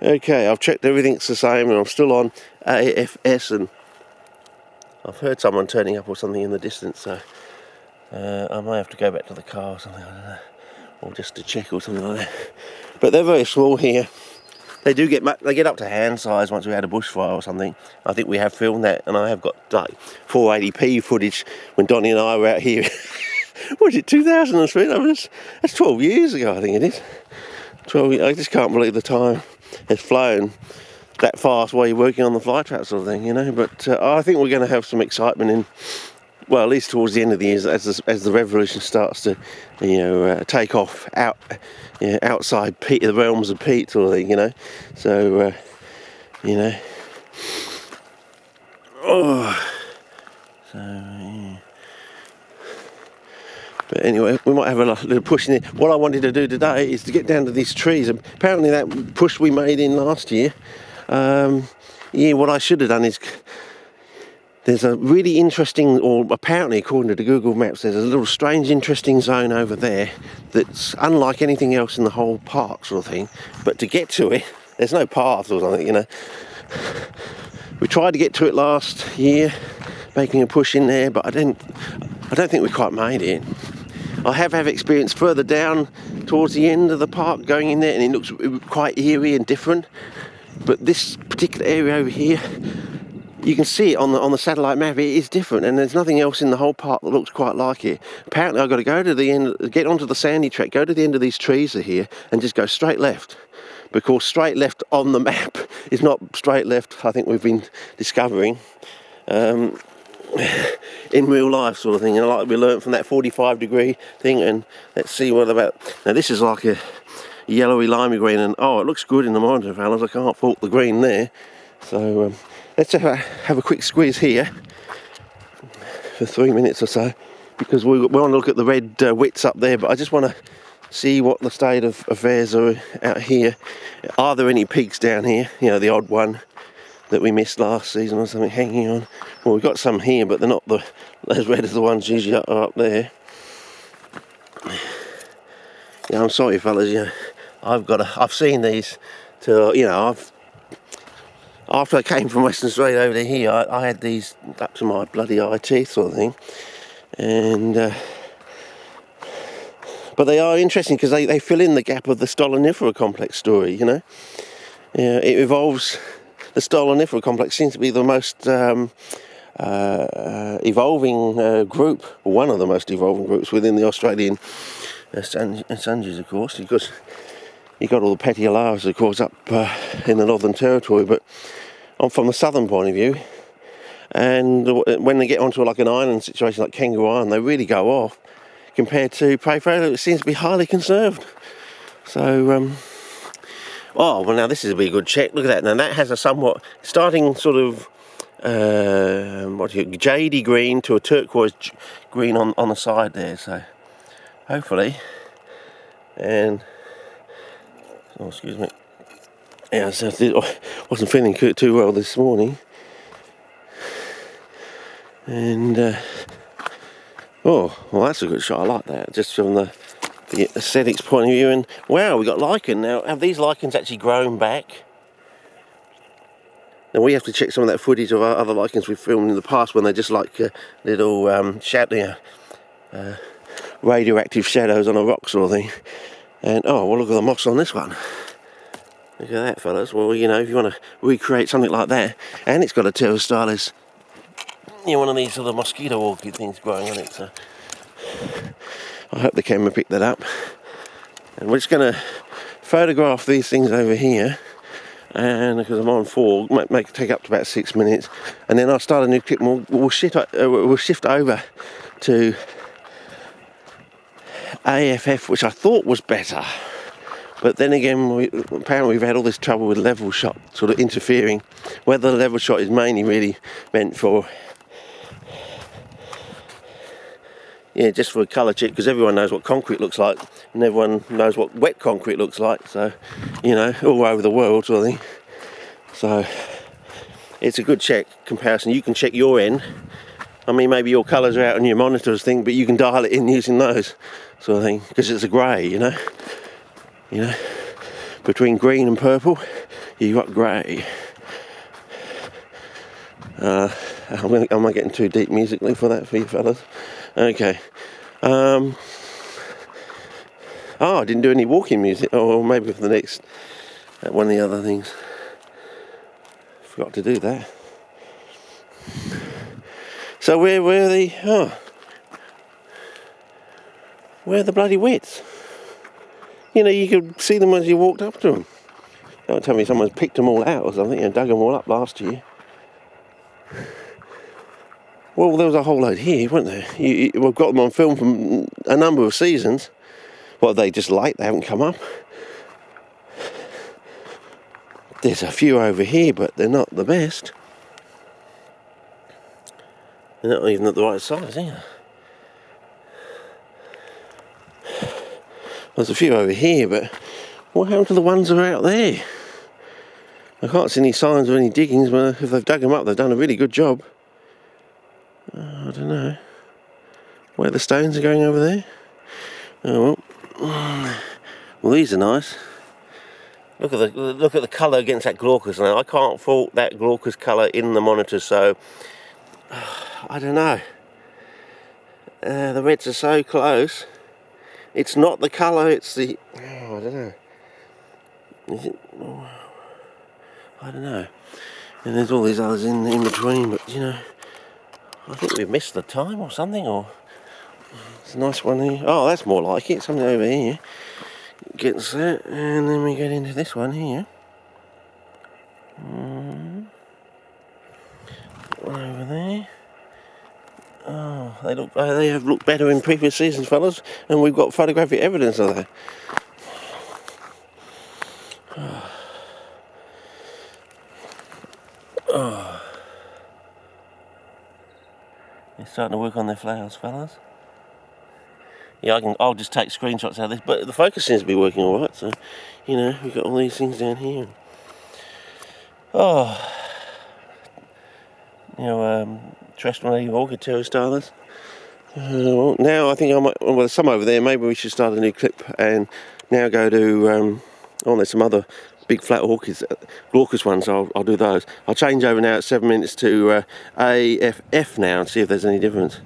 Okay, I've checked everything's the same and I'm still on AFS, and I've heard someone turning up or something in the distance, so I may have to go back to the car or something, I don't know, or just to check or something like that. But they're very small here. They get up to hand size once we had a bushfire or something. I think we have filmed that, and I have got like 480p footage when Donnie and I were out here. What was it, 2003? That's 12 years ago, I think it is. 12. I just can't believe the time has flown that fast while you're working on the fly trap sort of thing, you know. But I think we're going to have some excitement in, well, at least towards the end of the year, as the revolution starts to, take off outside the realms of Pete sort of thing, you know. So, yeah. But anyway, we might have a little push in there. What I wanted to do today is to get down to these trees. Apparently that push we made in last year, what I should have done is, there's a really interesting, or apparently according to the Google Maps, there's a little strange interesting zone over there that's unlike anything else in the whole park sort of thing. But to get to it, there's no path or something, you know. We tried to get to it last year, making a push in there, but I don't think we quite made it. I have experience further down towards the end of the park going in there, and it looks quite eerie and different. But this particular area over here, you can see it on the satellite map. It is different, and there's nothing else in the whole park that looks quite like it. Apparently, I've got to go to the end, get onto the sandy track, go to the end of these trees here, and just go straight left. Because straight left on the map is not straight left, I think we've been discovering. In real life sort of thing, and like we learnt from that 45-degree thing. And let's see what about now. This is like a yellowy limey green, and it looks good in the monitor, fellas. I can't fault the green there. So let's have a quick squeeze here for 3 minutes or so, because we want to look at the red wits up there. But I just want to see what the state of affairs are out here. Are there any peaks down here? You know, the odd one that we missed last season or something hanging on. Well, we've got some here, but they're not as red as the ones usually are up there. Yeah, I'm sorry, fellas. You know, I've seen these. After I came from Western Australia over to here, I had these up to my bloody eye teeth sort of thing, and but they are interesting because they fill in the gap of the stolonifera complex story. You know, it evolves. The stolonifera complex seems to be the most evolving group, or one of the most evolving groups within the Australian sponges, of course, because you've got all the petiolaris, of course, up in the Northern Territory, but from the southern point of view, and when they get onto like an island situation like Kangaroo Island, they really go off, compared to prey failure, it seems to be highly conserved. So, well, now this is a really good check. Look at that. Now that has a somewhat starting sort of jadey green to a turquoise green on the side there. So hopefully, and excuse me. Yeah, so I wasn't feeling too well this morning, and well, that's a good shot. I like that. Just from the aesthetics point of view. And wow, we got lichen now. Have these lichens actually grown back? Now we have to check some of that footage of other lichens we've filmed in the past when they're just like little radioactive shadows on a rock sort of thing. And well, look at the moss on this one. Look at that, fellas. Well, you know, if you want to recreate something like that, and it's got a pterostylis, one of these sort of mosquito orchid things growing on it. So I hope the camera picked that up. And we're just going to photograph these things over here, and because I'm on 4, take up to about 6 minutes, and then I'll start a new clip. We'll shift over to AFF, which I thought was better, but then again, apparently we've had all this trouble with level shot sort of interfering. Whether the level shot is mainly really meant for just for a colour check, because everyone knows what concrete looks like, and everyone knows what wet concrete looks like, so, all over the world sort of thing. So, it's a good check comparison. You can check your end. I mean, maybe your colours are out on your monitors thing, but you can dial it in using those sort of thing, because it's a grey, between green and purple, you've got grey. Am I getting too deep musically for that for you fellas? Okay. I didn't do any walking music. Or maybe for the next one of the other things. Forgot to do that. So where are the bloody wets? You know, you could see them as you walked up to them. Don't tell me someone's picked them all out or something and dug them all up last year. Well, there was a whole load here, weren't there? We've got them on film from a number of seasons. Well, they just late, they haven't come up. There's a few over here, but they're not the best. They're not even at the right size either. There's a few over here, but what happened to the ones that are out there? I can't see any signs of any diggings, but if they've dug them up, they've done a really good job. I don't know. Where the stones are going over there? Oh well. Well, these are nice. Look at the colour against that glaucus now. I can't fault that glaucus colour in the monitor, so I don't know. The reds are so close. It's not the colour, it's the... I don't know. Is it? I don't know. And there's all these others in between, but you know, I think we've missed the time or something, or... It's a nice one here. Oh, that's more like it. Something over here. Gets that, and then we get into this one here. One over there. Oh, they have looked better in previous seasons, fellas, and we've got photographic evidence of that. They're starting to work on their flowers, fellas. Yeah, I'll just take screenshots out of this, but the focus seems to be working all right. So, you know, we've got all these things down here. Oh, you know, terrestrial native orchid terrastars. Well, now I think I might. Well, there's some over there. Maybe we should start a new clip and now go to. There's some other big flat orchids, glaucus ones. So I'll do those. I'll change over now at 7 minutes to AFF now and see if there's any difference.